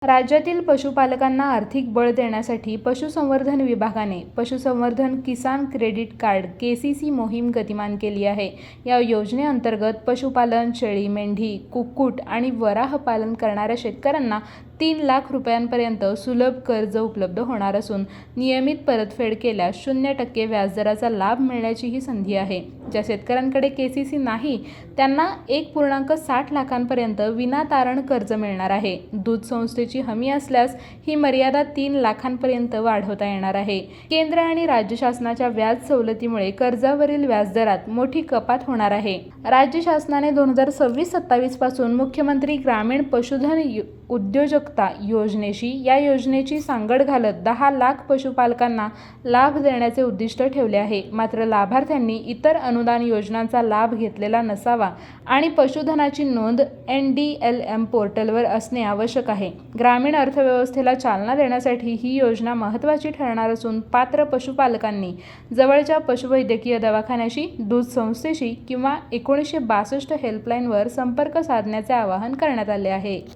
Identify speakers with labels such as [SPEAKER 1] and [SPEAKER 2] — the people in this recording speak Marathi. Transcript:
[SPEAKER 1] राज्यातील पशुपालकांना आर्थिक बळ देण्यासाठी पशुसंवर्धन विभागाने पशुसंवर्धन किसान क्रेडिट कार्ड (केसीसी) मोहीम गतिमान केली आहे. या योजनेअंतर्गत पशुपालन, शेळी, मेंढी, कुक्कुट आणि वराह पालन करणाऱ्या शेतकऱ्यांना 3 लाख रुपयांपर्यंत सुलभ कर्ज उपलब्ध होणार असून नियमित परतफेड केल्यास 0% व्याजदराचा लाभ मिळण्याची ही संधी आहे. ज्या शेतकऱ्यांकडे केसीसी नाही त्यांना 1.60 लाखांपर्यंत विनातारण कर्ज मिळणार आहे. दूध संस्थेची हमी असल्यास ही मर्यादा 3 लाखांपर्यंत वाढवता येणार आहे. केंद्र आणि राज्य शासनाच्या व्याज सवलतीमुळे कर्जावरील व्याजदरात मोठी कपात होणार आहे. राज्य शासनाने 2026-27 पासून मुख्यमंत्री ग्रामीण पशुधन उद्योजकता योजनेशी या योजनेची सांगड घालत 10 लाख पशुपालकांना लाभ देण्याचे उद्दिष्ट ठेवले आहे. मात्र लाभार्थ्यांनी इतर अनुदान योजनांचा लाभ घेतलेला नसावा आणि पशुधनाची नोंद NDLM पोर्टलवर असणे आवश्यक आहे. ग्रामीण अर्थव्यवस्थेला चालना देण्यासाठी ही योजना महत्त्वाची ठरणार असून पात्र पशुपालकांनी जवळच्या पशुवैद्यकीय दवाखान्याशी, दूध संस्थेशी किंवा 1962 हेल्पलाईनवर संपर्क साधण्याचे आवाहन करण्यात आले आहे.